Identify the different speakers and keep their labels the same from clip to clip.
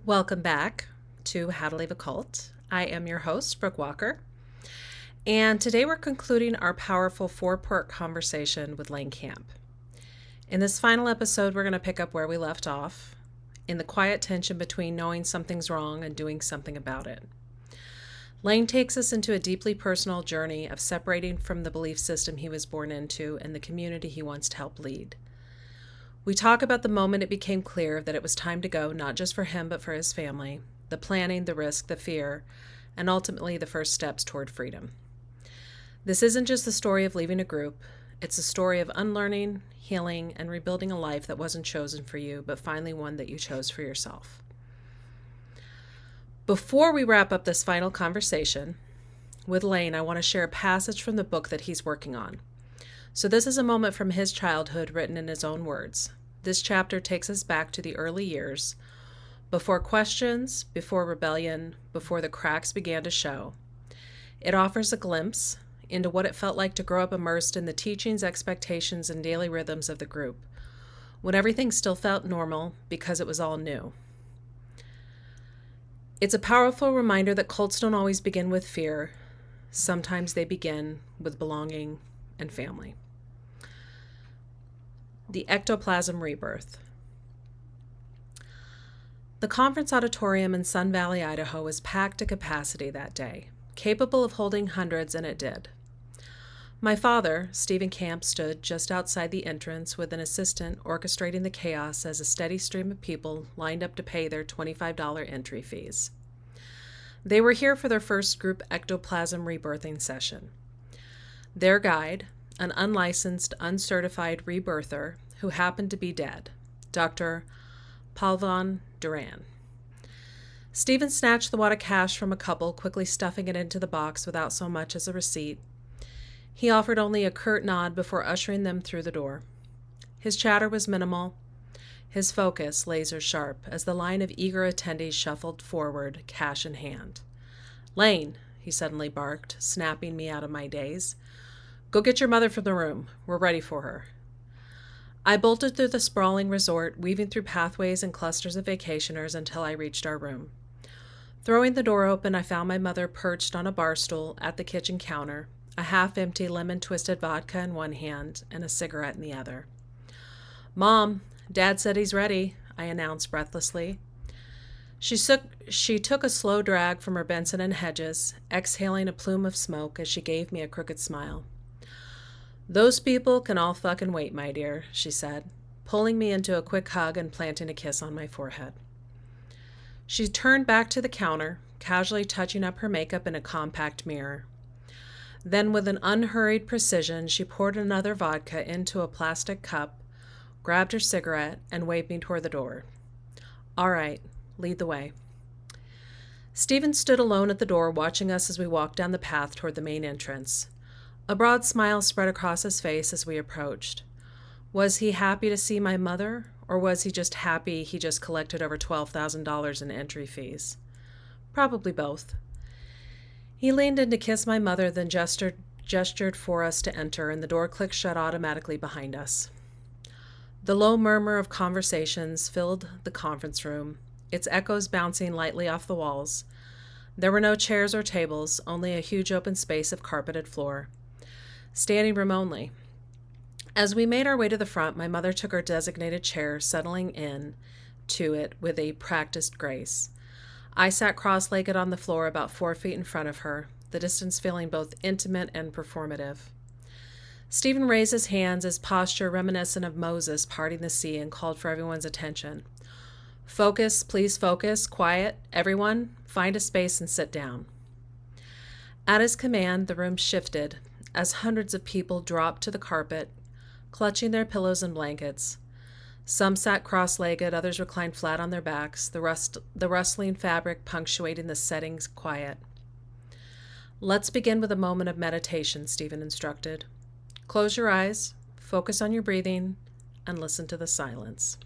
Speaker 1: Welcome back to How to Leave a Cult. I am your host, Brooke Walker, and today we're concluding our powerful four-part conversation with Lane Kamp. In this final episode, we're going to pick up where we left off, in the quiet tension between knowing something's wrong and doing something about it. Lane takes us into a deeply personal journey of separating from the belief system he was born into and the community he wants to help lead. We talk about the moment it became clear that it was time to go, not just for him, but for his family, the planning, the risk, the fear, and ultimately the first steps toward freedom. This isn't just the story of leaving a group. It's a story of unlearning, healing, and rebuilding a life that wasn't chosen for you, but finally one that you chose for yourself. Before we wrap up this final conversation with Lane, I want to share a passage from the book that he's working on. So this is a moment from his childhood written in his own words. This chapter takes us back to the early years, before questions, before rebellion, before the cracks began to show. It offers a glimpse into what it felt like to grow up immersed in the teachings, expectations, and daily rhythms of the group, when everything still felt normal because it was all new. It's a powerful reminder that cults don't always begin with fear. Sometimes they begin with belonging and family. The ectoplasm rebirth. The conference auditorium in Sun Valley, Idaho was packed to capacity that day, capable of holding hundreds, and it did. My father, Stephen Kamp, stood just outside the entrance with an assistant orchestrating the chaos as a steady stream of people lined up to pay their $25 entry fees. They were here for their first group ectoplasm rebirthing session. Their guide, an unlicensed, uncertified rebirther who happened to be dead, Dr. Palvan Duran. Stephen snatched the wad of cash from a couple, quickly stuffing it into the box without so much as a receipt. He offered only a curt nod before ushering them through the door. His chatter was minimal, his focus laser sharp as the line of eager attendees shuffled forward, cash in hand. "Lane," he suddenly barked, snapping me out of my daze. "Go get your mother from the room. We're ready for her." I bolted through the sprawling resort, weaving through pathways and clusters of vacationers until I reached our room. Throwing the door open, I found my mother perched on a bar stool at the kitchen counter, a half-empty lemon-twisted vodka in one hand and a cigarette in the other. "Mom, Dad said he's ready," I announced breathlessly. She took a slow drag from her Benson and Hedges, exhaling a plume of smoke as she gave me a crooked smile. "Those people can all fucking wait, my dear," she said, pulling me into a quick hug and planting a kiss on my forehead. She turned back to the counter, casually touching up her makeup in a compact mirror. Then, with an unhurried precision, she poured another vodka into a plastic cup, grabbed her cigarette, and waved me toward the door. "All right, lead the way." Stephen stood alone at the door, watching us as we walked down the path toward the main entrance. A broad smile spread across his face as we approached. Was he happy to see my mother, or was he just happy he just collected over $12,000 in entry fees? Probably both. He leaned in to kiss my mother, then gestured for us to enter, and the door clicked shut automatically behind us. The low murmur of conversations filled the conference room, its echoes bouncing lightly off the walls. There were no chairs or tables, only a huge open space of carpeted floor. Standing room only. As we made our way to the front, my mother took her designated chair, settling in to it with a practiced grace. I sat cross-legged on the floor about 4 feet in front of her, the distance feeling both intimate and performative. Stephen raised his hands, his posture reminiscent of Moses parting the sea, and called for everyone's attention. "Focus, please focus, quiet, everyone, find a space and sit down." At his command, the room shifted as hundreds of people dropped to the carpet, clutching their pillows and blankets. Some sat cross-legged, others reclined flat on their backs, the rustling fabric punctuating the setting's quiet. "Let's begin with a moment of meditation," Stephen instructed. "Close your eyes, focus on your breathing, and listen to the silence."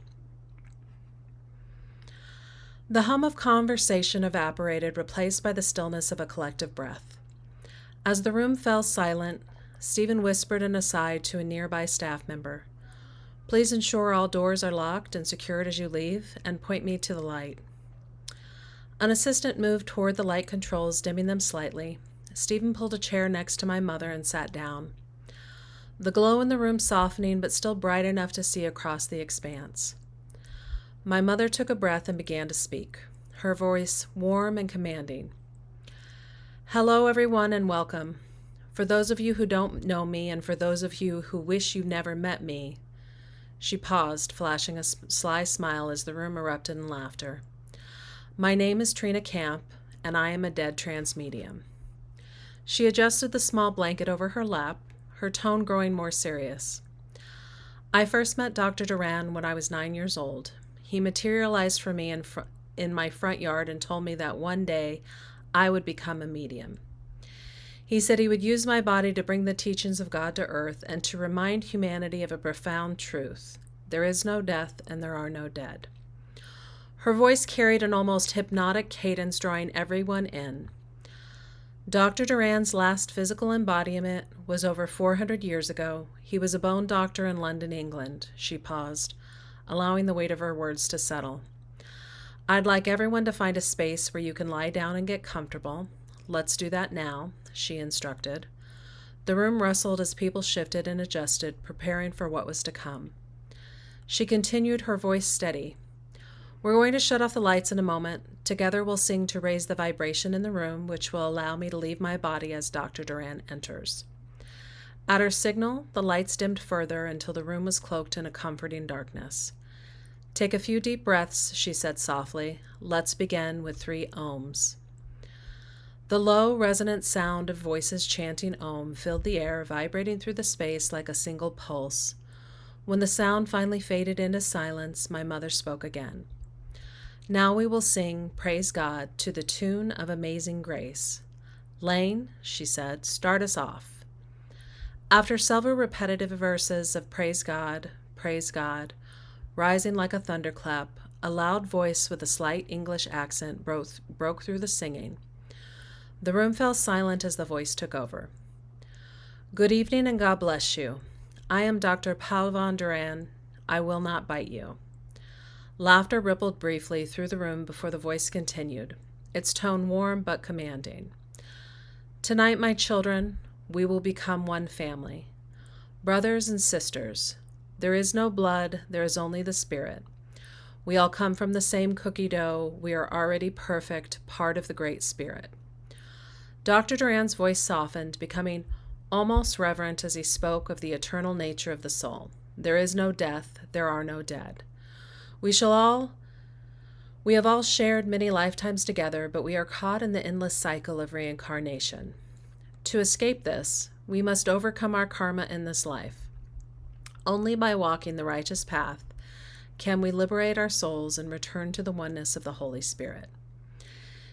Speaker 1: The hum of conversation evaporated, replaced by the stillness of a collective breath. As the room fell silent, Stephen whispered an aside to a nearby staff member. "Please ensure all doors are locked and secured as you leave, and point me to the light." An assistant moved toward the light controls, dimming them slightly. Stephen pulled a chair next to my mother and sat down. The glow in the room softening, but still bright enough to see across the expanse. My mother took a breath and began to speak, her voice warm and commanding. Hello, everyone, and welcome. For those of you who don't know me, and for those of you who wish you never met me, she paused, flashing a sly smile as the room erupted in laughter. My name is Lane Kamp, and I am a dead trans medium. She adjusted the small blanket over her lap, her tone growing more serious. I first met Dr. Duran when I was 9 years old. He materialized for me in my front yard and told me that one day I would become a medium. He said he would use my body to bring the teachings of God to earth and to remind humanity of a profound truth. There is no death and there are no dead. Her voice carried an almost hypnotic cadence, drawing everyone in. Dr. Duran's last physical embodiment was over 400 years ago. He was a bone doctor in London, England. She paused, allowing the weight of her words to settle. I'd like everyone to find a space where you can lie down and get comfortable. Let's do that now, she instructed. The room rustled as people shifted and adjusted, preparing for what was to come. She continued, her voice steady. We're going to shut off the lights in a moment. Together we'll sing to raise the vibration in the room, which will allow me to leave my body as Dr. Duran enters. At her signal, the lights dimmed further until the room was cloaked in a comforting darkness. Take a few deep breaths, she said softly. Let's begin with 3 ohms. The low, resonant sound of voices chanting Om filled the air, vibrating through the space like a single pulse. When the sound finally faded into silence, my mother spoke again. Now we will sing Praise God to the tune of Amazing Grace. Lane, she said, start us off. After several repetitive verses of Praise God, rising like a thunderclap, a loud voice with a slight English accent broke through the singing. The room fell silent as the voice took over. Good evening and God bless you. I am Dr. Paul Duran. I will not bite you. Laughter rippled briefly through the room before the voice continued, its tone warm but commanding. Tonight, my children, we will become one family. Brothers and sisters. There is no blood, there is only the spirit. We all come from the same cookie dough. We are already perfect, part of the Great Spirit. Dr. Duran's voice softened, becoming almost reverent as he spoke of the eternal nature of the soul. There is no death, there are no dead. We have all shared many lifetimes together, but we are caught in the endless cycle of reincarnation. To escape this, we must overcome our karma in this life. Only by walking the righteous path can we liberate our souls and return to the oneness of the Holy Spirit.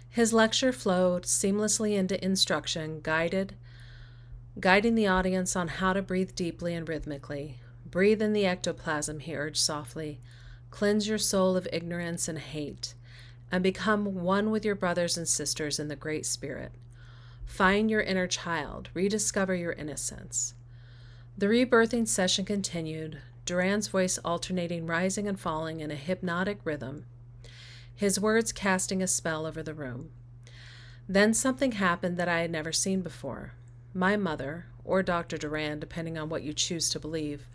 Speaker 1: His lecture flowed seamlessly into instruction, guiding the audience on how to breathe deeply and rhythmically. Breathe in the ectoplasm, he urged softly. Cleanse your soul of ignorance and hate, and become one with your brothers and sisters in the Great Spirit. Find your inner child, rediscover your innocence. The rebirthing session continued, Duran's voice alternating rising and falling in a hypnotic rhythm, his words casting a spell over the room. Then something happened that I had never seen before. My mother, or Dr. Duran, depending on what you choose to believe,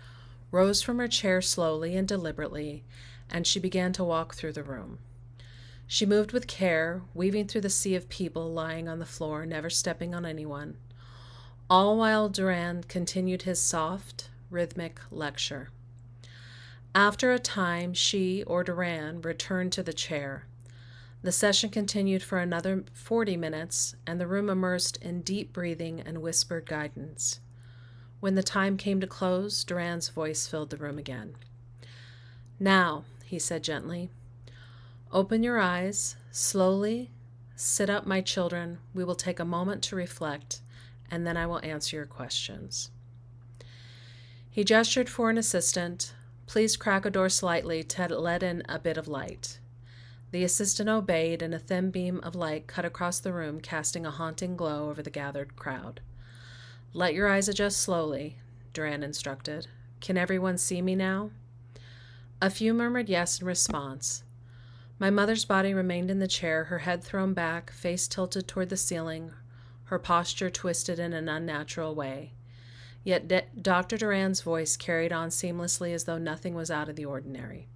Speaker 1: rose from her chair slowly and deliberately, and she began to walk through the room. She moved with care, weaving through the sea of people lying on the floor, never stepping on anyone, all while Duran continued his soft, rhythmic lecture. After a time, she, or Duran, returned to the chair. The session continued for another 40 minutes, and the room immersed in deep breathing and whispered guidance. When the time came to close, Duran's voice filled the room again. Now, he said gently, open your eyes, slowly, sit up, my children. We will take a moment to reflect, and then I will answer your questions. He gestured for an assistant. Please crack a door slightly to let in a bit of light. The assistant obeyed, and a thin beam of light cut across the room, casting a haunting glow over the gathered crowd. Let your eyes adjust slowly, Duran instructed. Can everyone see me now? A few murmured yes in response. My mother's body remained in the chair, her head thrown back, face tilted toward the ceiling, her posture twisted in an unnatural way. Yet Dr. Duran's voice carried on seamlessly as though nothing was out of the ordinary.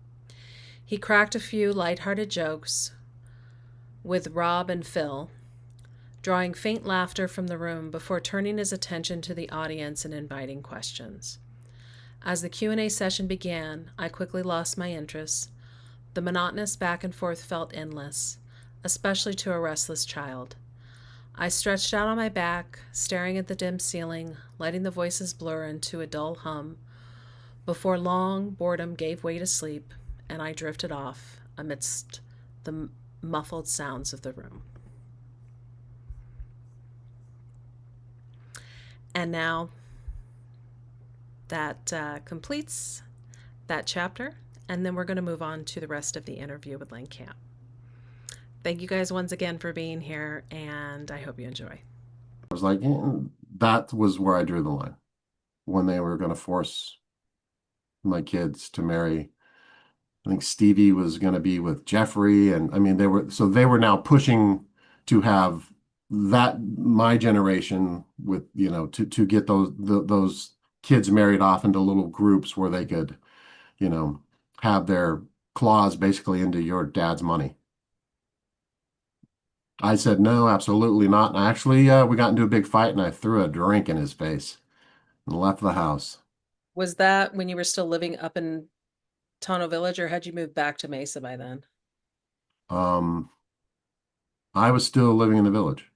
Speaker 1: He cracked a few light-hearted jokes with Rob and Phil, drawing faint laughter from the room before turning his attention to the audience and inviting questions. As the Q&A session began, I quickly lost my interest. The monotonous back and forth felt endless, especially to a restless child. I stretched out on my back, staring at the dim ceiling, letting the voices blur into a dull hum, before long boredom gave way to sleep, and I drifted off amidst the muffled sounds of the room. And now that completes that chapter, and then we're going to move on to the rest of the interview with Lane Kamp. Thank you guys once again for being here, and I hope you enjoy.
Speaker 2: I was like, that was where I drew the line when they were going to force my kids to marry. I think Stevie was going to be with Jeffrey, and I mean they were now pushing to have that my generation with to get those kids married off into little groups where they could you know have their claws basically into your dad's money. I said no, absolutely not. And actually, we got into a big fight, and I threw a drink in his face and left the house.
Speaker 1: Was that when you were still living up in Tono Village, or had you moved back to Mesa by then?
Speaker 2: Um, I was still living in the village.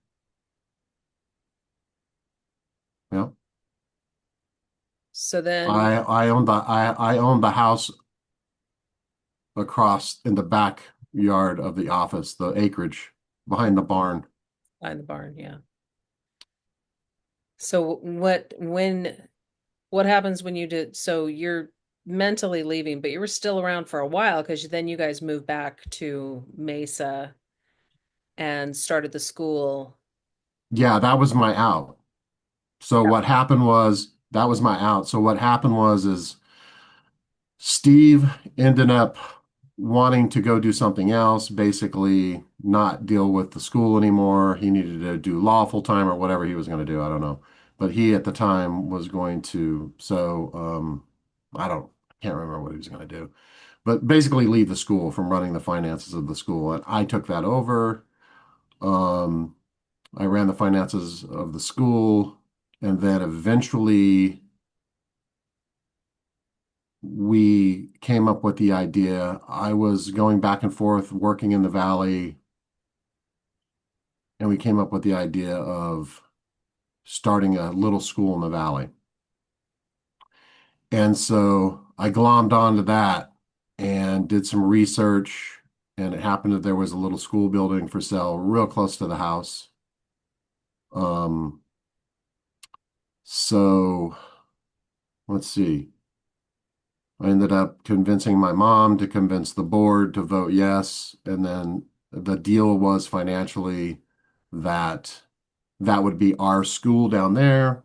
Speaker 2: Yeah.
Speaker 1: So then,
Speaker 2: I owned the house across in the backyard of the office, the acreage behind the barn.
Speaker 1: behind the barn, yeah. So what happens when you did, so you're mentally leaving, but you were still around for a while because then you guys moved back to Mesa and started the school.
Speaker 2: Yeah, that was my out. So what happened was that was my out. So what happened was is Steve ended up wanting to go do something else, basically not deal with the school anymore. He needed to do law full time or whatever he was going to do. I don't know. But he at the time was going to, can't remember what he was going to do. But basically leave the school from running the finances of the school. And I took that over. Um, I ran the finances of the school. And then eventually we came up with the idea. I was going back and forth working in the valley, and we came up with the idea of starting a little school in the valley. And so I glommed onto that and did some research, and it happened that there was a little school building for sale real close to the house. Um, so let's see. I ended up convincing my mom to convince the board to vote yes. And then the deal was financially that that would be our school down there,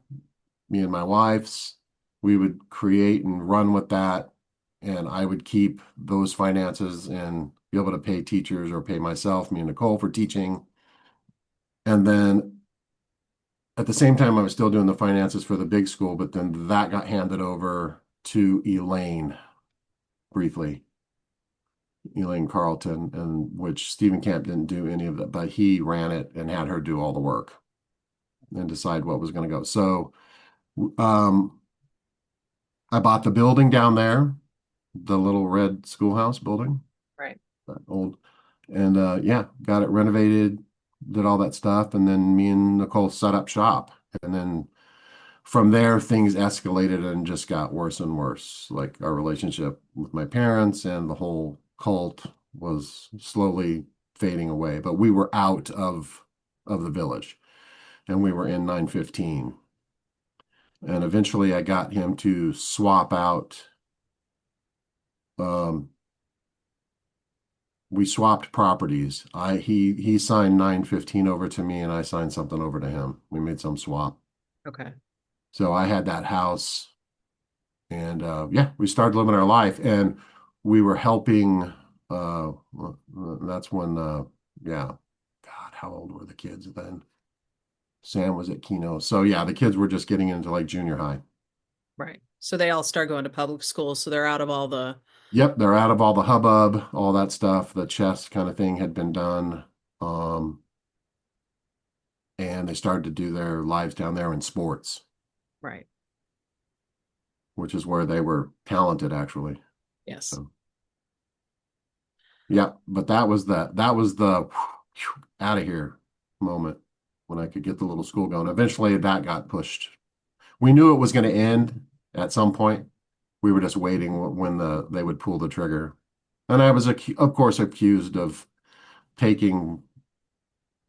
Speaker 2: me and my wife's. We would create and run with that. And I would keep those finances and be able to pay teachers or pay myself, me and Nicole, for teaching. And then at the same time, I was still doing the finances for the big school, but then that got handed over to Elaine briefly. Elaine Carlton, and which Stephen Camp didn't do any of that, but he ran it and had her do all the work and decide what was going to go. So um, I bought the building down there, the little red schoolhouse building,
Speaker 1: Right.
Speaker 2: that old, and yeah, got it renovated, did all that stuff, and then me and Nicole set up shop, and then from there things escalated and just got worse and worse. Like our relationship with my parents and the whole cult was slowly fading away. But we were out of the village and we were in 915. And eventually I got him to swap out. Um, we swapped properties. He signed 915 over to me and I signed something over to him. We made some swap.
Speaker 1: Okay.
Speaker 2: So I had that house. And yeah, we started living our life, and we were helping. That's when, yeah. God, how old were the kids then? Sam was at Keno. So yeah, the kids were just getting into like junior high.
Speaker 1: Right. So they all start going to public school, so they're out of all the
Speaker 2: Yep, they're out of all the hubbub, all that stuff. The chess kind of thing had been done. Um, and they started to do their lives down there in sports,
Speaker 1: right.
Speaker 2: which is where they were talented actually.
Speaker 1: Yes.
Speaker 2: So yeah, but that was the out of here moment when I could get the little school going. Eventually that got pushed. We knew it was going to end at some point. We were just waiting when they would pull the trigger. And I was, of course, accused of taking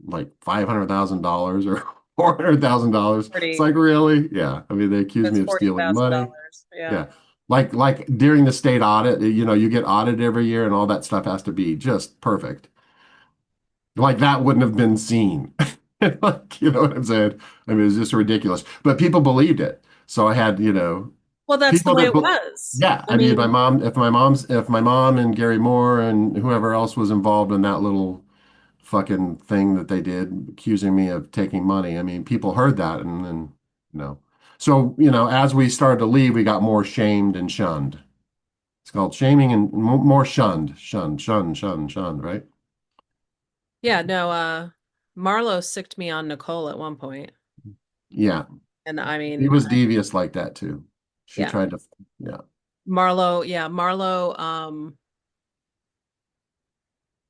Speaker 2: like $500,000 or $400,000. It's
Speaker 1: Pretty
Speaker 2: like, really? Yeah. I mean, they accused
Speaker 1: That's
Speaker 2: me of
Speaker 1: forty
Speaker 2: stealing
Speaker 1: thousand
Speaker 2: money.
Speaker 1: dollars. Yeah.
Speaker 2: Yeah. Like during the state audit, you get audited every year and all that stuff has to be just perfect. Like that wouldn't have been seen. Like, you know what I'm saying? I mean, it was just ridiculous. But people believed it. So I had,
Speaker 1: Well, that's the
Speaker 2: people
Speaker 1: way
Speaker 2: that,
Speaker 1: it was.
Speaker 2: yeah,
Speaker 1: I
Speaker 2: I mean,
Speaker 1: mean,
Speaker 2: if my mom and Gary Moore and whoever else was involved in that little fucking thing that they did, accusing me of taking money, I mean, people heard that and you know. So, as we started to leave, we got more shamed and shunned. It's called shaming and more shunned, right?
Speaker 1: yeah, no, Marlo sicked me on Nicole at one point.
Speaker 2: Yeah,
Speaker 1: And I
Speaker 2: he
Speaker 1: mean,
Speaker 2: was devious like that too. She
Speaker 1: yeah.
Speaker 2: tried to, yeah,
Speaker 1: Marlo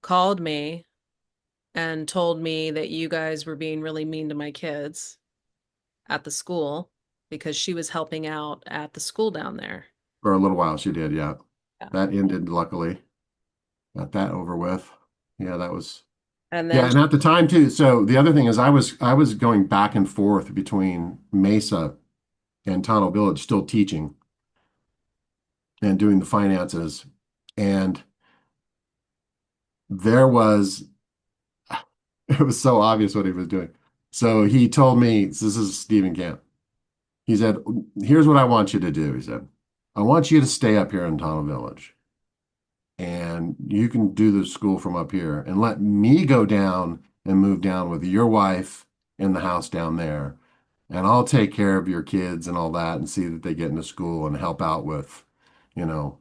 Speaker 1: called me and told me that you guys were being really mean to my kids at the school because she was helping out at the school down there.
Speaker 2: for a little while she did, yeah.
Speaker 1: Yeah.
Speaker 2: That ended luckily. Got that over with. Yeah, that was.
Speaker 1: And
Speaker 2: Yeah,
Speaker 1: then
Speaker 2: and at the time too. So the other thing is I was going back and forth between Mesa and Tunnel Village, still teaching and doing the finances. And there was it was so obvious what he was doing. So he told me, this is Stephen Camp. He said, "Here's what I want you to do." He said, "I want you to stay up here in Tunnel Village, and you can do the school from up here, and let me go down and move down with your wife in the house down there." And I'll take care of your kids and all that and see that they get into school and help out with, you know,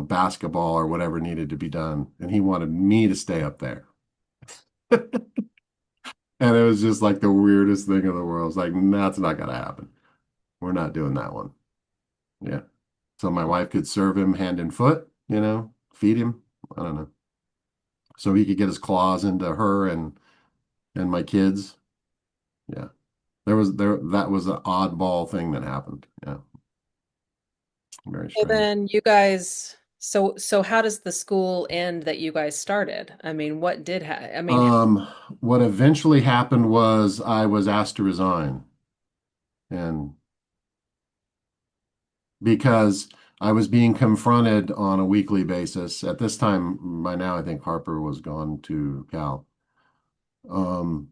Speaker 2: basketball or whatever needed to be done. And he wanted me to stay up there. And it was just like the weirdest thing in the world. It's like, that's not gonna happen. We're not doing that one. Yeah. So my wife could serve him hand and foot, feed him. I don't know. So he could get his claws into her and my kids. Yeah. That was an oddball thing that happened. Yeah. Very
Speaker 1: so
Speaker 2: strange.
Speaker 1: then you guys so how does the school end that you guys started? I mean, what did ha I mean,
Speaker 2: Um, what eventually happened was I was asked to resign, and because I was being confronted on a weekly basis. At this time, by now, I think Harper was gone to Cal. Um,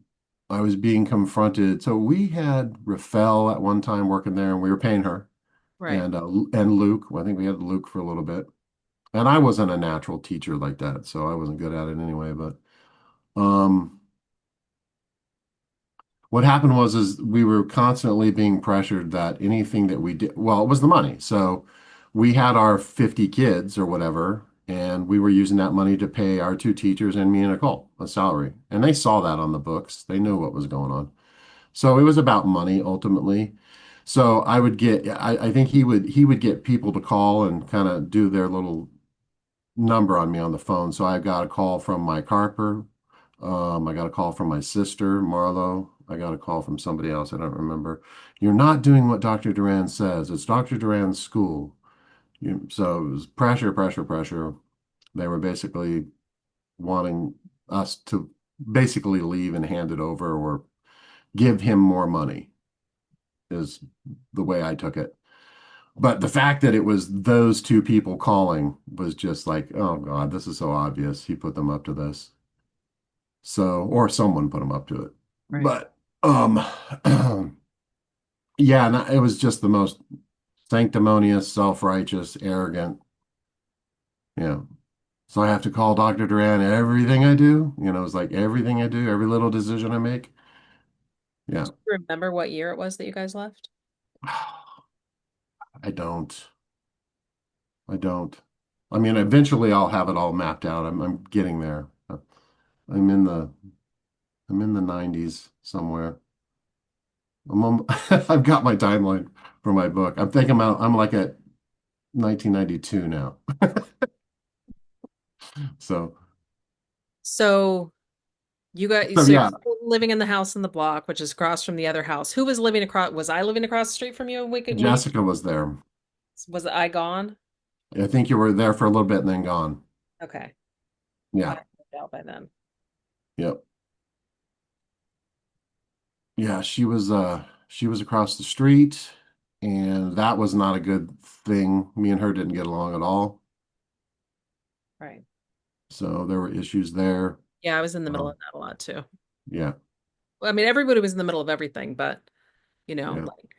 Speaker 2: I was being confronted. So we had Rafael at one time working there, and we were paying her,
Speaker 1: right.
Speaker 2: and Luke. Well, I think we had Luke for a little bit, and I wasn't a natural teacher like that, so I wasn't good at it anyway. But um, what happened was is we were constantly being pressured that anything that we did, well, it was the money. So we had our 50 kids or whatever, and we were using that money to pay our two teachers and me and Nicole a salary. And they saw that on the books. They knew what was going on. So it was about money ultimately. So I think he would get people to call and kind of do their little number on me on the phone. So I got a call from Mike Harper. I got a call from my sister, Marlo. I got a call from somebody else. I don't remember. You're not doing what Dr. Duran says. It's Dr. Duran's school. So it was pressure, pressure, pressure. They were basically wanting us to basically leave and hand it over or give him more money, is the way I took it. But the fact that it was those two people calling was just like, oh God, this is so obvious. He put them up to this. So, or someone put them up to it.
Speaker 1: Right.
Speaker 2: But yeah, and it was just the most sanctimonious, self-righteous, arrogant Yeah. So I have to call Dr. Duran everything I do. It's like everything I do, every little decision I make.
Speaker 1: Do
Speaker 2: Yeah.
Speaker 1: you remember what year it was that you guys left?
Speaker 2: I don't. I don't. I mean, eventually I'll have it all mapped out. I'm getting there. I'm in the I'm in the 90s somewhere. I've got my timeline for my book. I'm thinking I'm like at 1992 now. So
Speaker 1: So you got
Speaker 2: so
Speaker 1: so you're
Speaker 2: yeah,
Speaker 1: still living in the house in the block, which is across from the other house. Who was living across? Was I living across the street from you when you
Speaker 2: Jessica was there.
Speaker 1: was I gone?
Speaker 2: I think you were there for a little bit and then gone.
Speaker 1: Okay, I
Speaker 2: Yeah.
Speaker 1: moved out by then.
Speaker 2: Yep. Yeah, she was across the street, and that was not a good thing. Me and her didn't get along at all.
Speaker 1: Right.
Speaker 2: So there were issues there.
Speaker 1: Yeah, I was in the middle
Speaker 2: Um,
Speaker 1: of that a lot too.
Speaker 2: yeah,
Speaker 1: Well, I mean, everybody was in the middle of everything, but
Speaker 2: yeah.
Speaker 1: like,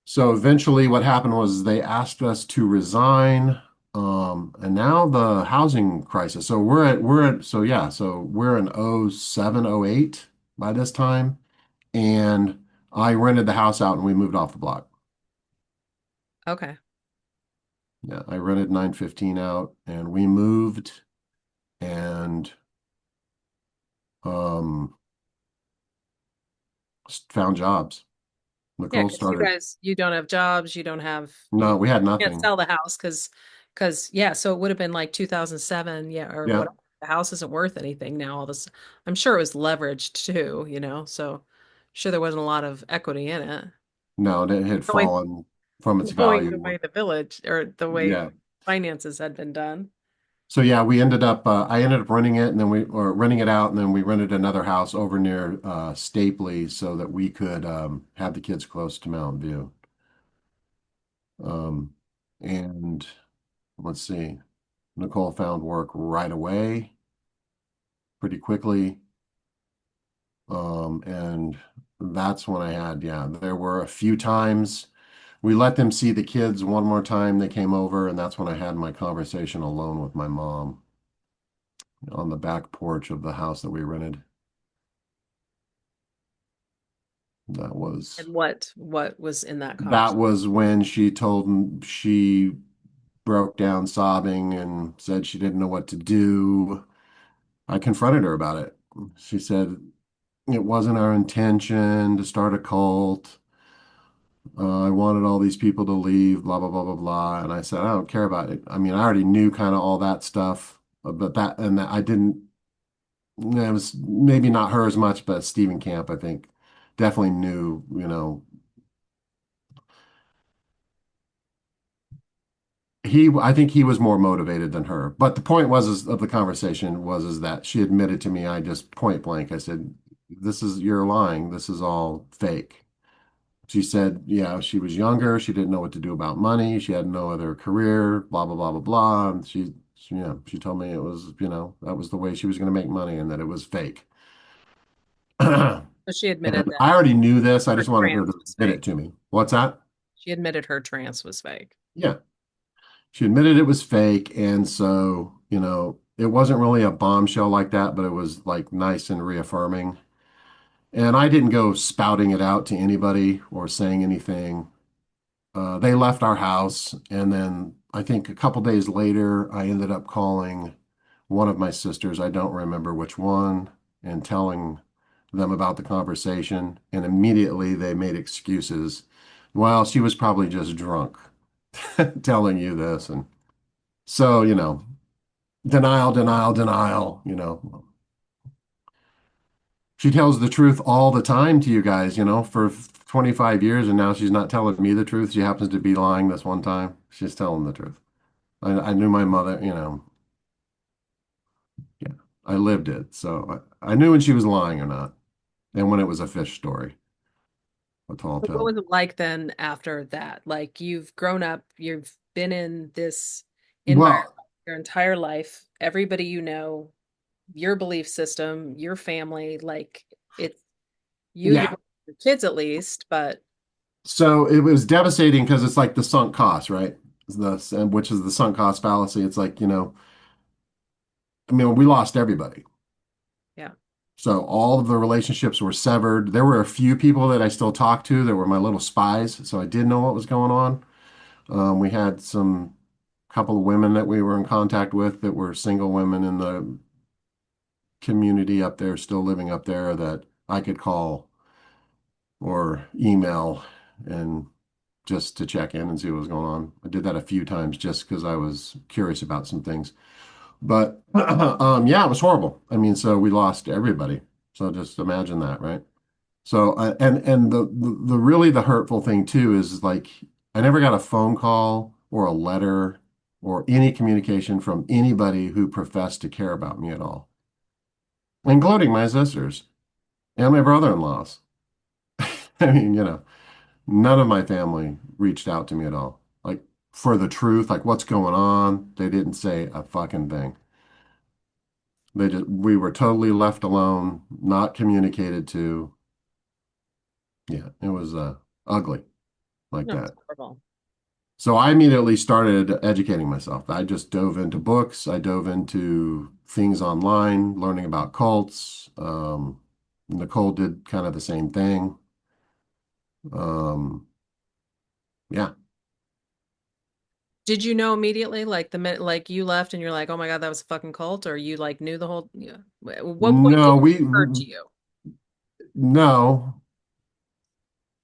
Speaker 2: So eventually what happened was they asked us to resign. And now the housing crisis. So we're in '07, '08 by this time. And I rented the house out and we moved off the block.
Speaker 1: okay.
Speaker 2: Yeah, I rented 915 out and we moved and um found jobs.
Speaker 1: Yeah,
Speaker 2: Nicole
Speaker 1: because
Speaker 2: started.
Speaker 1: you don't have jobs, you
Speaker 2: No, we had
Speaker 1: can't
Speaker 2: nothing.
Speaker 1: sell the house because yeah, so it would have been like 2007, yeah, or
Speaker 2: Yeah.
Speaker 1: whatever. The house isn't worth anything now. All this, I'm sure it was leveraged too, so sure there wasn't a lot of equity in it.
Speaker 2: No, it had
Speaker 1: Knowing
Speaker 2: fallen from its
Speaker 1: knowing the
Speaker 2: value.
Speaker 1: way the village or the way
Speaker 2: Yeah.
Speaker 1: finances had been done.
Speaker 2: So yeah, I ended up renting it and then or renting it out and then we rented another house over near Stapley so that we could have the kids close to Mountain View. Um, and let's see, Nicole found work right away, pretty quickly. And that's when yeah, there were a few times we let them see the kids one more time. They came over, and that's when I had my conversation alone with my mom on the back porch of the house that we rented. That was
Speaker 1: And what was in that
Speaker 2: that
Speaker 1: conversation?
Speaker 2: was when she broke down sobbing and said she didn't know what to do. I confronted her about it. She said it wasn't our intention to start a cult. I wanted all these people to leave, blah, blah, blah, blah, blah. And I said, I don't care about it. I mean, I already knew kind of all that stuff, but I didn't, it was maybe not her as much, but Stephen Camp, I think, definitely knew, I think he was more motivated than her. But the point of the conversation is that she admitted to me, I just point blank, I said, you're lying. This is all fake. She said, yeah, she was younger. She didn't know what to do about money. She had no other career, blah, blah, blah, blah, blah. And she told me it was, that was the way she was going to make money and that it was fake.
Speaker 1: So she
Speaker 2: And
Speaker 1: admitted that
Speaker 2: I already knew this. I
Speaker 1: her
Speaker 2: just wanted her
Speaker 1: trance
Speaker 2: to
Speaker 1: was
Speaker 2: admit it
Speaker 1: fake.
Speaker 2: to me. What's that?
Speaker 1: She admitted her trance was fake.
Speaker 2: Yeah. She admitted it was fake. And so, it wasn't really a bombshell like that, but it was like nice and reaffirming. And I didn't go spouting it out to anybody or saying anything. They left our house, and then I think a couple days later, I ended up calling one of my sisters, I don't remember which one, and telling them about the conversation. And immediately they made excuses. Well, she was probably just drunk telling you this. And so, denial, denial, denial. She tells the truth all the time to you guys, for 25 years, and now she's not telling me the truth. She happens to be lying this one time. She's telling the truth. I knew my mother, yeah, I lived it. So I knew when she was lying or not, and when it was a fish story, a tall
Speaker 1: But what
Speaker 2: tale.
Speaker 1: was it like then after that? Like you've grown up, you've been in this environment
Speaker 2: Well,
Speaker 1: your entire life, everybody you know, your belief system, your family, like it's
Speaker 2: yeah.
Speaker 1: your kids at least, but
Speaker 2: So it was devastating because it's like the sunk cost, right? which is the sunk cost fallacy. It's like, I mean, we lost everybody.
Speaker 1: Yeah.
Speaker 2: So all of the relationships were severed. There were a few people that I still talked to that were my little spies, so I did know what was going on. We had some couple of women that we were in contact with that were single women in the community up there, still living up there that I could call or email and just to check in and see what was going on. I did that a few times just because I was curious about some things. But yeah, it was horrible. I mean, so we lost everybody. So just imagine that, right? So and the really the hurtful thing too is like I never got a phone call or a letter or any communication from anybody who professed to care about me at all, including my sisters and my brother-in-laws. I mean, none of my family reached out to me at all. Like for the truth, like what's going on, they didn't say a fucking thing. We were totally left alone, not communicated to. Yeah, it was ugly like
Speaker 1: No, it's
Speaker 2: that.
Speaker 1: horrible.
Speaker 2: So I immediately started educating myself. I just dove into books. I dove into things online, learning about cults. Nicole did kind of the same thing. Um, yeah.
Speaker 1: Did you know immediately, like the minute like you left and you're like, oh my God, that was a fucking cult, or you like knew the whole, yeah. At what point did
Speaker 2: No,
Speaker 1: it occur to you?
Speaker 2: no.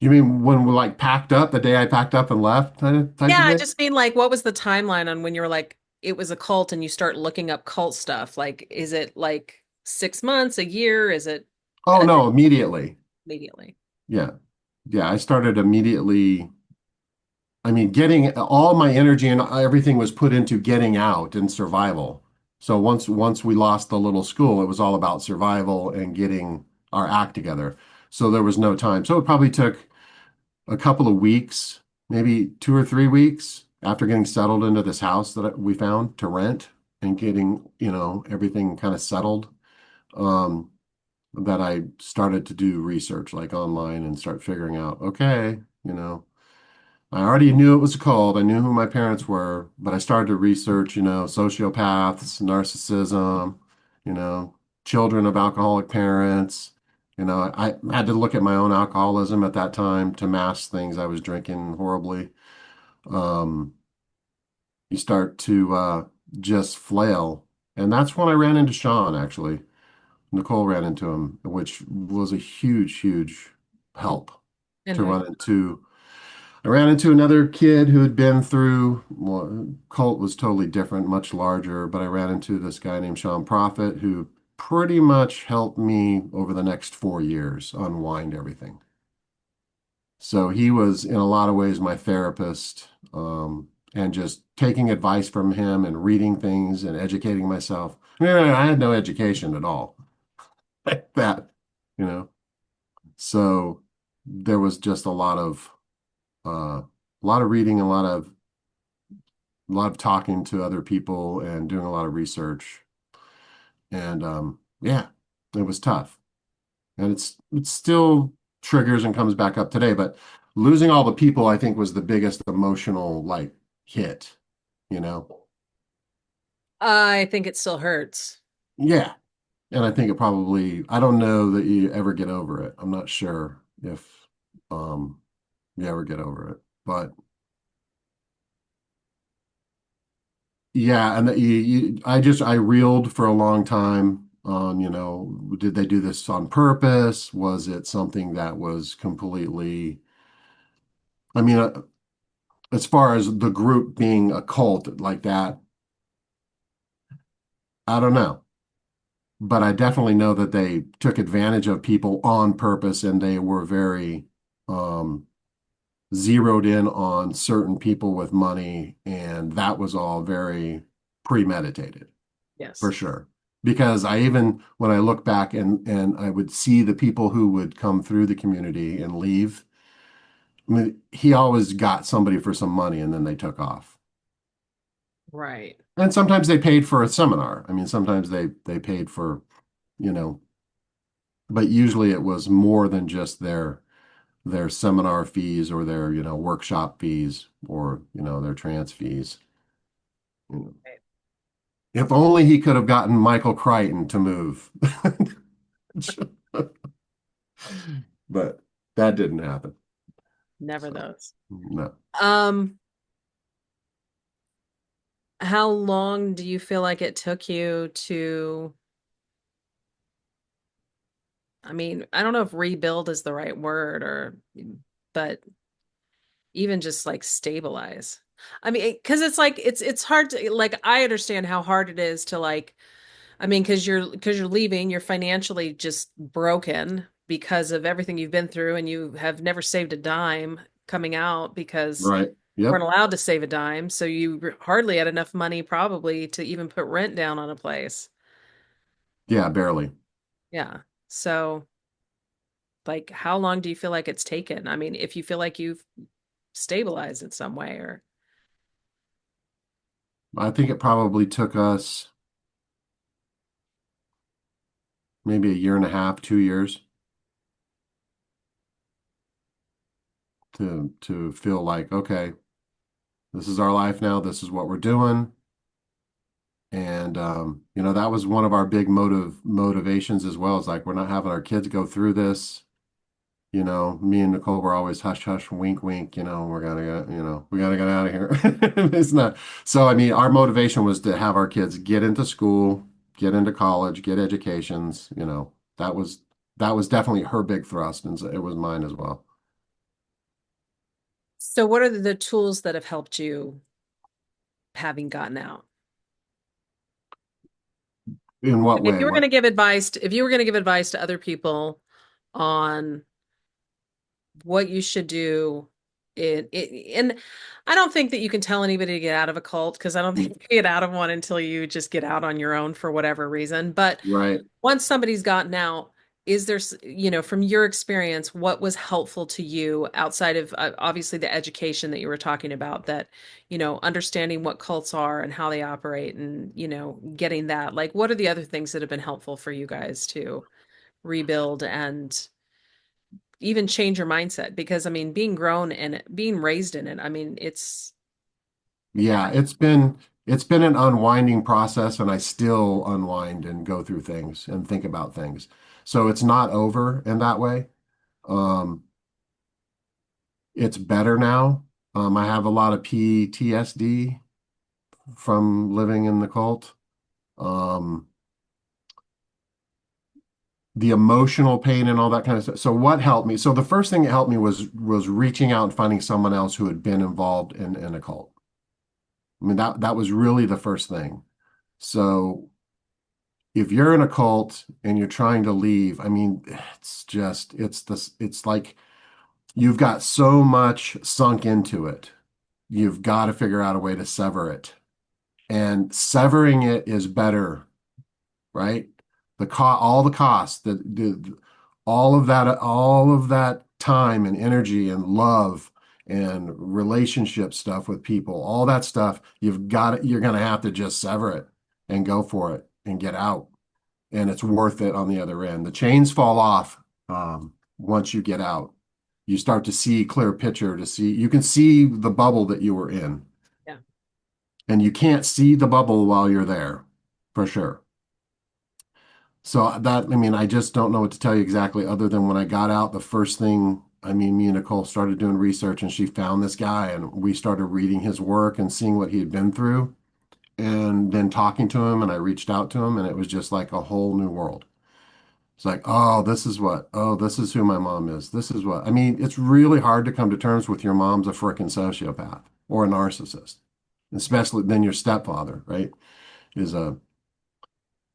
Speaker 2: You mean when we like packed up the day I packed up and left type
Speaker 1: Yeah,
Speaker 2: of
Speaker 1: I
Speaker 2: thing?
Speaker 1: just mean like what was the timeline on when you were like it was a cult and you start looking up cult stuff? Like, is it like 6 months, a year? Is it
Speaker 2: Oh no, immediately.
Speaker 1: immediately?
Speaker 2: Yeah. Yeah, I started immediately. I mean, getting all my energy and everything was put into getting out and survival. So once we lost the little school, it was all about survival and getting our act together. So there was no time. So it probably took a couple of weeks, maybe 2 or 3 weeks after getting settled into this house that we found to rent and getting, everything kind of settled, um, that I started to do research like online and start figuring out, okay, I already knew it was called. I knew who my parents were, but I started to research, sociopaths, narcissism, you know, children of alcoholic parents. I had to look at my own alcoholism at that time to mask things I was drinking horribly. Um, you start to just flail. And that's when I ran into Sean, actually. Nicole ran into him, which was a huge, huge help
Speaker 1: And
Speaker 2: to
Speaker 1: who?
Speaker 2: run into. I ran into another kid who had been through, well, Colt was totally different, much larger, but I ran into this guy named Sean Prophet who pretty much helped me over the next 4 years unwind everything. So he was in a lot of ways my therapist, and just taking advice from him and reading things and educating myself. I had no education at all like that, you know. So there was just a lot of reading, a lot of talking to other people and doing a lot of research. And yeah, it was tough. And it still triggers and comes back up today. But losing all the people, I think, was the biggest emotional like hit, you know?
Speaker 1: I think it still hurts.
Speaker 2: Yeah. And I think I don't know that you ever get over it. I'm not sure if um you ever get over it. But yeah, and I reeled for a long time on, did they do this on purpose? Was it something that was completely, I mean, as far as the group being a cult like that, I don't know. But I definitely know that they took advantage of people on purpose and they were very um, zeroed in on certain people with money, and that was all very premeditated. For
Speaker 1: Yes.
Speaker 2: sure. Because when I look back and I would see the people who would come through the community and leave, I mean, he always got somebody for some money and then they took off.
Speaker 1: Right.
Speaker 2: And sometimes they paid for a seminar. I mean, sometimes they paid for, you know, but usually it was more than just their seminar fees or their, workshop fees or, their trance fees. You know.
Speaker 1: Right.
Speaker 2: If only he could have gotten Michael Crichton to move. But that didn't happen.
Speaker 1: Never
Speaker 2: So,
Speaker 1: those.
Speaker 2: no.
Speaker 1: Um, how long do you feel like it took you to, I mean, I don't know if rebuild is the right word but even just like stabilize? I mean, because it's like it's hard to like I understand how hard it is to like I mean, because you're leaving, you're financially just broken because of everything you've been through, and you have never saved a dime coming out because
Speaker 2: Right.
Speaker 1: you weren't
Speaker 2: Yep.
Speaker 1: allowed to save a dime, so you hardly had enough money probably to even put rent down on a place.
Speaker 2: Yeah, barely.
Speaker 1: Yeah. So, like, how long do you feel like it's taken? I mean, if you feel like you've stabilized in some way, or
Speaker 2: I think it probably took us maybe a year and a half, 2 years to feel like, okay, this is our life now. This is what we're doing. And that was one of our big motivations as well. Is like we're not having our kids go through this. Me and Nicole were always hush hush, wink wink. We're gonna go. We gotta get out of here. It's not. So I mean, our motivation was to have our kids get into school, get into college, get educations. That was definitely her big thrust, and so it was mine as well.
Speaker 1: so what are the tools that have helped you having gotten out?
Speaker 2: In
Speaker 1: Like
Speaker 2: what
Speaker 1: if
Speaker 2: way?
Speaker 1: you were going to
Speaker 2: What?
Speaker 1: give advice, if you were going to give advice to other people on what you should do and I don't think that you can tell anybody to get out of a cult because I don't think you get out of one until you just get out on your own for whatever reason. But
Speaker 2: Right.
Speaker 1: once somebody's gotten out, is there, from your experience, what was helpful to you outside of obviously the education that you were talking about, that, understanding what cults are and how they operate and, getting that, like, what are the other things that have been helpful for you guys to rebuild and even change your mindset? Because I mean, being grown and being raised in it, I mean,
Speaker 2: Yeah, it's been an unwinding process, and I still unwind and go through things and think about things. So it's not over in that way. Um, it's better now. I have a lot of PTSD from living in the cult. Um, the emotional pain and all that kind of stuff. So what helped me? So the first thing that helped me was reaching out and finding someone else who had been involved in a cult. I mean, that was really the first thing. So if you're in a cult and you're trying to leave, I mean, it's like you've got so much sunk into it. You've got to figure out a way to sever it. And severing it is better, right? All the costs, all of that time and energy and love and relationship stuff with people, all that stuff, you're gonna have to just sever it and go for it and get out. And it's worth it on the other end. The chains fall off once you get out. You start to see clear picture you can see the bubble that you were in.
Speaker 1: yeah,
Speaker 2: And you can't see the bubble while you're there, for sure. So I mean, I just don't know what to tell you exactly other than when I got out, the first thing, I mean, me and Nicole started doing research and she found this guy and we started reading his work and seeing what he had been through and then talking to him and I reached out to him and it was just like a whole new world. It's like, oh, this is who my mom is. This is what, I mean, it's really hard to come to terms with your mom's a frickin' sociopath or a narcissist, especially then your stepfather, right? Is a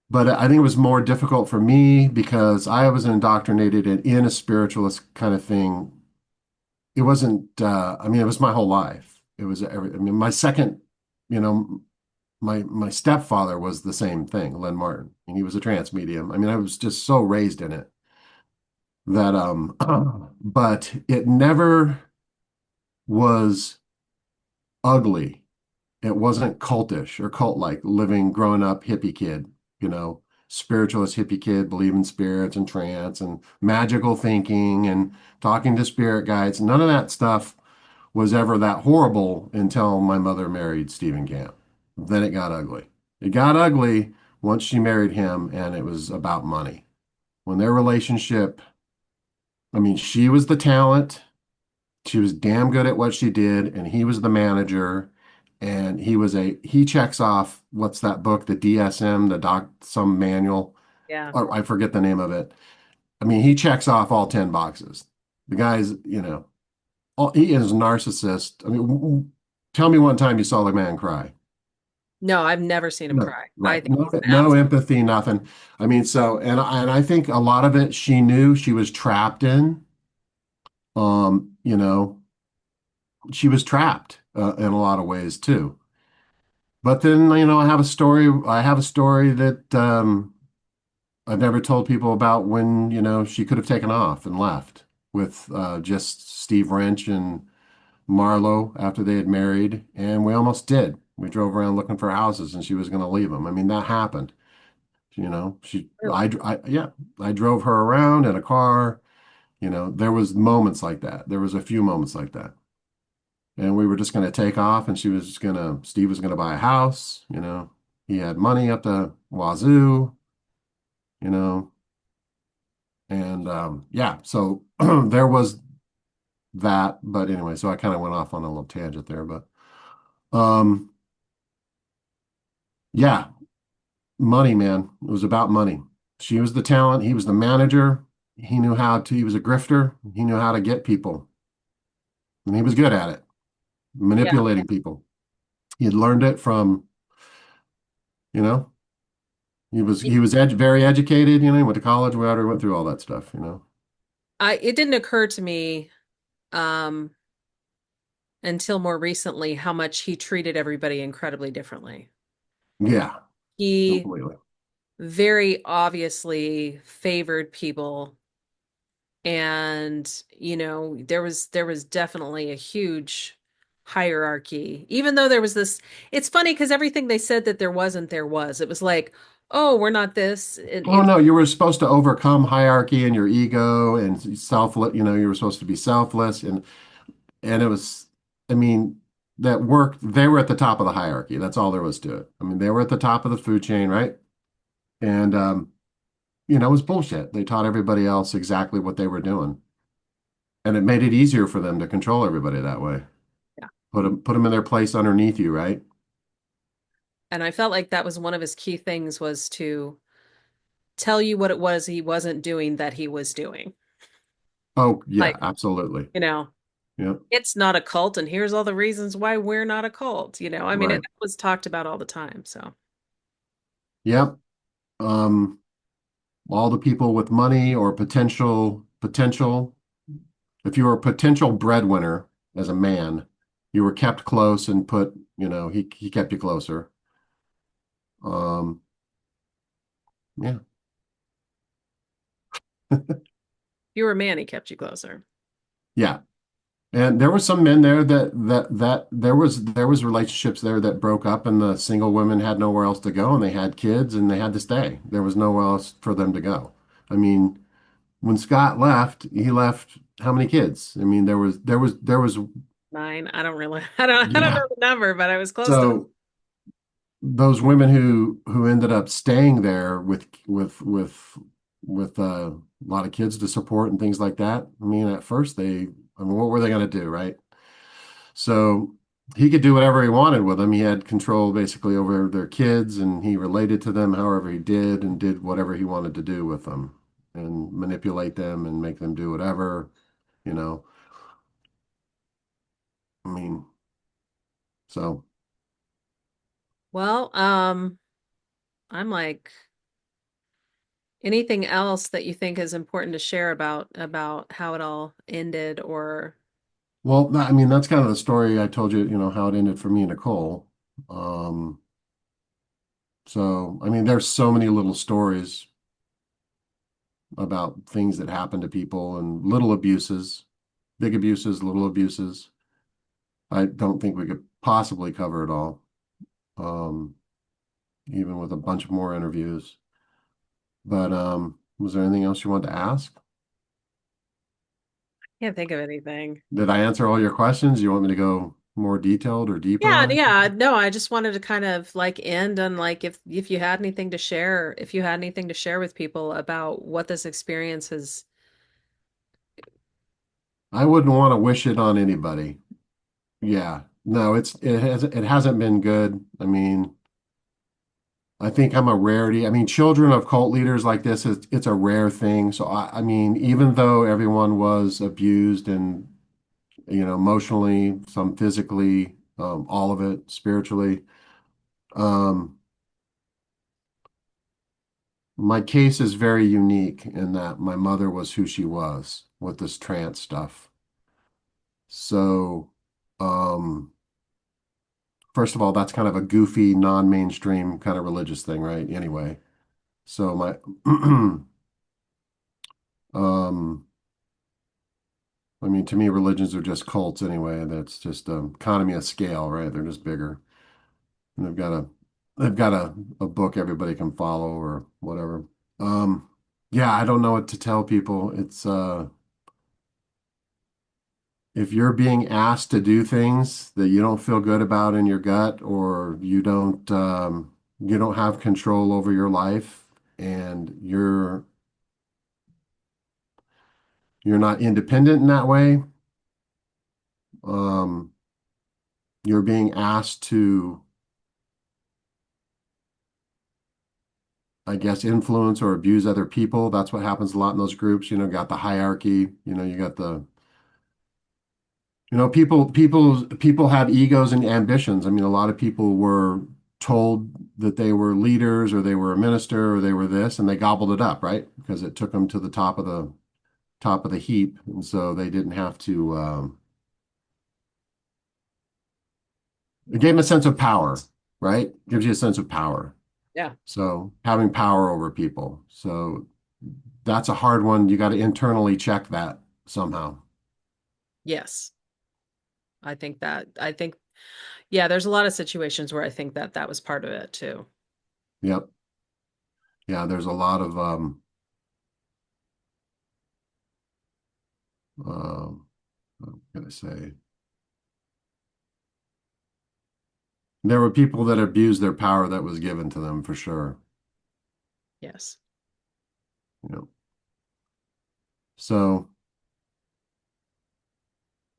Speaker 2: But I think it was more difficult for me because I was indoctrinated in a spiritualist kind of thing. It wasn't, I mean, it was my whole life. I mean, my second, you know, my stepfather was the same thing, Len Martin, and he was a trance medium. I mean, I was just so raised in it that, but it never was ugly. It wasn't cultish or cult-like living, growing up hippie kid, you know. spiritualist hippie kid, believe in spirits and trance and magical thinking and talking to spirit guides. None of that stuff was ever that horrible until my mother married Stephen Camp. Then it got ugly. It got ugly once she married him, and it was about money. When their relationship, I mean, she was the talent. She was damn good at what she did, and he was the manager. And he checks off, what's that book, the DSM, some manual,
Speaker 1: Yeah.
Speaker 2: or I forget the name of it. I mean, he checks off all 10 boxes. The guy's, he is a narcissist. I mean, tell me one time you saw the man cry.
Speaker 1: No, I've never seen him
Speaker 2: No,
Speaker 1: cry. I
Speaker 2: right.
Speaker 1: think
Speaker 2: No,
Speaker 1: he's an
Speaker 2: no
Speaker 1: absolute.
Speaker 2: empathy, nothing. I mean, so, and I think a lot of it she knew she was trapped in. You know, she was trapped in a lot of ways too. But then, I have a story. I have a story that I've never told people about when, she could have taken off and left with just Steve Wrench and Marlowe after they had married, and we almost did. We drove around looking for houses, and she was going to leave them. I mean, that happened.
Speaker 1: Really?
Speaker 2: Yeah, I drove her around in a car. There was moments like that. There was a few moments like that. And we were just going to take off, and Steve was going to buy a house. He had money up the wazoo, you know, and yeah, so there was that. But anyway, so I kind of went off on a little tangent there, but um, yeah, money, man. It was about money. She was the talent. He was the manager. He was a grifter. He knew how to get people, and he was good at it,
Speaker 1: Yeah.
Speaker 2: manipulating people. He had learned it from, you know, very educated, he went to college, whatever, went through all that stuff.
Speaker 1: It didn't occur to me um until more recently how much he treated everybody incredibly differently.
Speaker 2: Yeah,
Speaker 1: He
Speaker 2: completely.
Speaker 1: very obviously favored people, and there was definitely a huge hierarchy, even though there was this. It's funny because everything they said that there wasn't, there was. It was like, oh, we're not this, and
Speaker 2: Oh no, you were supposed to overcome hierarchy and your ego and you were supposed to be selfless and it was, I mean, that worked. They were at the top of the hierarchy. That's all there was to it. I mean, they were at the top of the food chain, right? And it was bullshit. They taught everybody else exactly what they were doing. And it made it easier for them to control everybody that way.
Speaker 1: yeah.
Speaker 2: Put them in their place underneath you, right?
Speaker 1: And I felt like that was one of his key things, was to tell you what it was he wasn't doing that he was doing.
Speaker 2: Oh, yeah,
Speaker 1: Like,
Speaker 2: absolutely.
Speaker 1: you know,
Speaker 2: Yeah,
Speaker 1: it's not a cult, and here's all the reasons why we're not a cult. I mean, it
Speaker 2: right.
Speaker 1: was talked about all the time. So,
Speaker 2: Yep. Um, all the people with money or potential, if you were a potential breadwinner as a man, you were kept close and he kept you closer. Um, yeah.
Speaker 1: if you were a man, he kept you closer.
Speaker 2: Yeah. And there were some men there that there was relationships there that broke up and the single women had nowhere else to go and they had kids and they had to stay. There was nowhere else for them to go. I mean, when Scott left, he left how many kids? I mean, there was
Speaker 1: 9. I don't really, I don't
Speaker 2: yeah.
Speaker 1: know the number, but I was close to.
Speaker 2: So those women who ended up staying there with a lot of kids to support and things like that. I mean, at first I mean, what were they going to do, right? So he could do whatever he wanted with them. He had control basically over their kids, and he related to them however he did, and did whatever he wanted to do with them, and manipulate them and make them do whatever, you know. I mean, so
Speaker 1: Well, I'm like, anything else that you think is important to share about how it all ended, or
Speaker 2: well, I mean, that's kind of the story I told you, how it ended for me and Nicole. Um, So, I mean, there's so many little stories about things that happen to people and little abuses, big abuses, little abuses. I don't think we could possibly cover it all, um, even with a bunch more interviews. But was there anything else you wanted to ask?
Speaker 1: Can't think of anything.
Speaker 2: Did I answer all your questions? You want me to go more detailed or deeper
Speaker 1: Yeah,
Speaker 2: on it?
Speaker 1: yeah. No, I just wanted to kind of like end on like if you had anything to share, if you had anything to share with people about what this experience has.
Speaker 2: I wouldn't want to wish it on anybody. Yeah. No, it hasn't been good. I mean, I think I'm a rarity. I mean, children of cult leaders like this it's a rare thing. So I mean, even though everyone was abused and emotionally, some physically, all of it spiritually, um, my case is very unique in that my mother was who she was with this trance stuff. So, um, first of all, that's kind of a goofy, non-mainstream kind of religious thing, right? Anyway, so my um I mean, to me, religions are just cults anyway. That's just economy of scale, right? They're just bigger. And they've got a book everybody can follow or whatever. Um, yeah, I don't know what to tell people. It's if you're being asked to do things that you don't feel good about in your gut, or you don't have control over your life, and you're not independent in that way. Um, you're being asked to, I guess, influence or abuse other people. That's what happens a lot in those groups. Got the hierarchy, you got people have egos and ambitions. I mean, a lot of people were told that they were leaders or they were a minister or they were this, and they gobbled it up, right? Because it took them to the top of the heap. And so they didn't have to, it gave them a sense of power, right? Gives you a sense of power.
Speaker 1: Yeah.
Speaker 2: So having power over people. So that's a hard one. You got to internally check that somehow.
Speaker 1: Yes. I think yeah, there's a lot of situations where I think that that was part of it too.
Speaker 2: Yep. Yeah, there's a lot of what can I say? There were people that abused their power that was given to them for sure.
Speaker 1: Yes.
Speaker 2: You know. So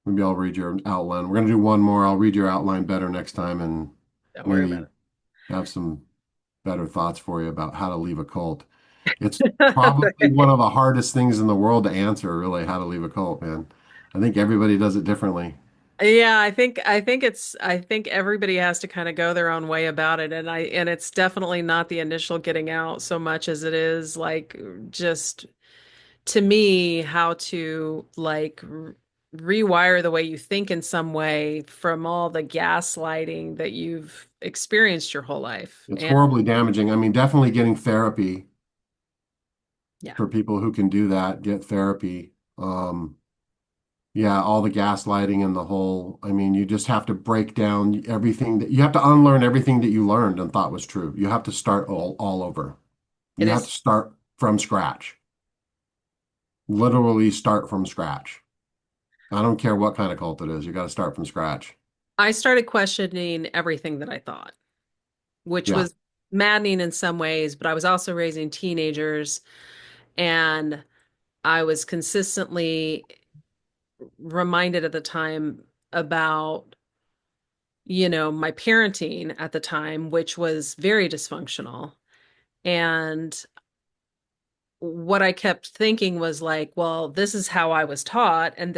Speaker 2: maybe I'll read your outline. We're gonna do one more. I'll read your outline better next time and
Speaker 1: Don't worry about
Speaker 2: maybe have some better thoughts for you about how to leave a cult. It's probably one
Speaker 1: it.
Speaker 2: of the hardest things in the world to answer, really, how to leave a cult, man. I think everybody does it differently.
Speaker 1: Yeah, I think everybody has to kind of go their own way about it, and it's definitely not the initial getting out so much as it is like just to me how to like rewire the way you think in some way from all the gaslighting that you've experienced your whole life.
Speaker 2: It's
Speaker 1: And
Speaker 2: horribly damaging. I mean, definitely getting therapy
Speaker 1: yeah,
Speaker 2: for people who can do that, get therapy. Yeah, all the gaslighting and the whole, I mean, you just have to break down everything that you have to unlearn everything that you learned and thought was true. You have to start all over.
Speaker 1: it
Speaker 2: You have to
Speaker 1: is.
Speaker 2: start from scratch, literally start from scratch. I don't care what kind of cult it is. You got to start from scratch.
Speaker 1: I started questioning everything that I thought, which
Speaker 2: Yeah,
Speaker 1: was maddening in some ways, but I was also raising teenagers and I was consistently reminded at the time about, my parenting at the time, which was very dysfunctional. And what I kept thinking was like, well, this is how I was taught, and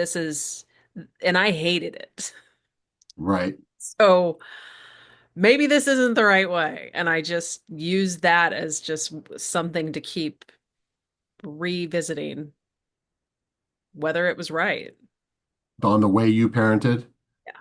Speaker 1: I hated it.
Speaker 2: right.
Speaker 1: So maybe this isn't the right way. And I just used that as just something to keep revisiting whether it was right.
Speaker 2: On the way you parented.
Speaker 1: Yeah.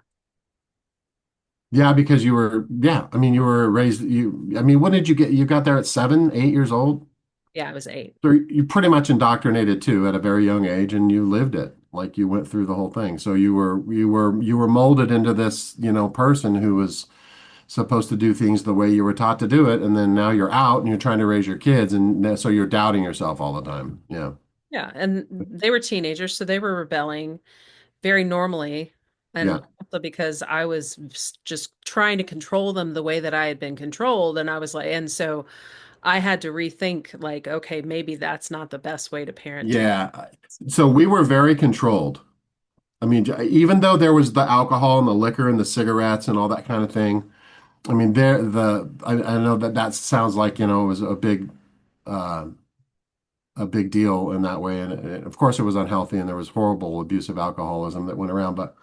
Speaker 2: Yeah, because yeah, I mean, you were raised, I mean, when did you got there at 7, 8 years old?
Speaker 1: Yeah, I was 8.
Speaker 2: So you pretty much indoctrinated too at a very young age, and you lived it. Like you went through the whole thing. So you were molded into this, person who was supposed to do things the way you were taught to do it, and then now you're out and you're trying to raise your kids, and so you're doubting yourself all the time. Yeah.
Speaker 1: Yeah, and they were teenagers, so they were rebelling very normally,
Speaker 2: Yeah.
Speaker 1: and also because I was just trying to control them the way that I had been controlled, and I was like, and so I had to rethink, like, okay, maybe that's not the best way to parent.
Speaker 2: Yeah. So we were very controlled. I mean, even though there was the alcohol and the liquor and the cigarettes and all that kind of thing, I mean, I know that that sounds like, it was uh, a big deal in that way. And of course it was unhealthy and there was horrible abusive alcoholism that went around, but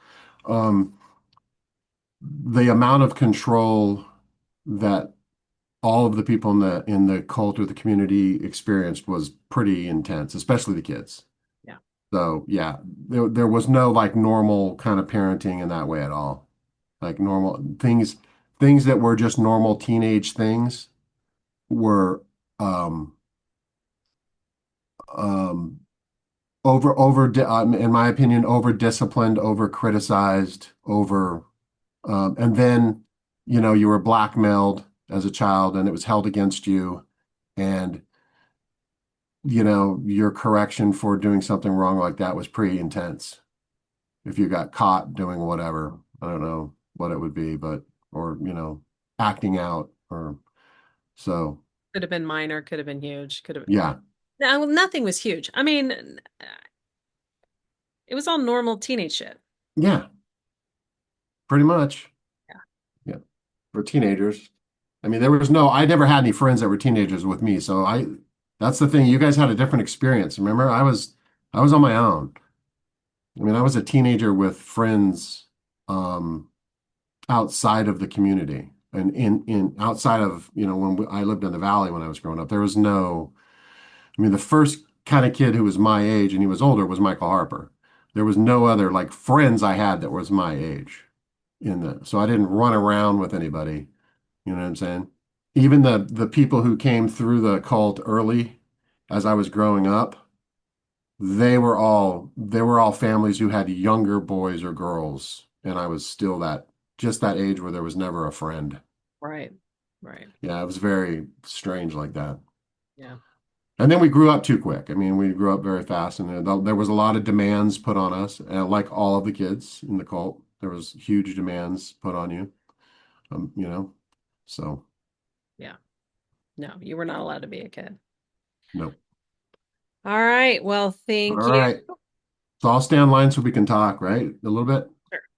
Speaker 2: um, the amount of control that all of the people in the cult or the community experienced was pretty intense, especially the kids.
Speaker 1: Yeah.
Speaker 2: So yeah, there was no like normal kind of parenting in that way at all. Like normal things that were just normal teenage things were um um in my opinion, over disciplined, over criticized, over and then you were blackmailed as a child and it was held against you, and your correction for doing something wrong like that was pretty intense. If you got caught doing whatever, I don't know what it would be, but or acting out or so.
Speaker 1: Could have been minor, could have been huge, could have.
Speaker 2: Yeah.
Speaker 1: No, nothing was huge. I mean, it was all normal teenage shit.
Speaker 2: Yeah, pretty much.
Speaker 1: Yeah.
Speaker 2: Yeah. For teenagers. I mean, I never had any friends that were teenagers with me. So that's the thing. You guys had a different experience. Remember, I was on my own. I mean, I was a teenager with friends, um, outside of the community and in outside of, I lived in the valley when I was growing up, there was no, I mean, the first kind of kid who was my age and he was older was Michael Harper. There was no other like friends I had that was my age so I didn't run around with anybody. You know what I'm saying? Even the people who came through the cult early as I was growing up, they were all families who had younger boys or girls, and I was still just that age where there was never a friend.
Speaker 1: Right. Right.
Speaker 2: Yeah, it was very strange like that.
Speaker 1: Yeah.
Speaker 2: And then we grew up too quick. I mean, we grew up very fast, and there was a lot of demands put on us, like all of the kids in the cult. There was huge demands put on you, um, you know. So
Speaker 1: Yeah. No, you were not allowed to be a kid.
Speaker 2: no.
Speaker 1: All right. Well,
Speaker 2: All
Speaker 1: thank you.
Speaker 2: right. So I'll stay online so we can talk, right? A little bit.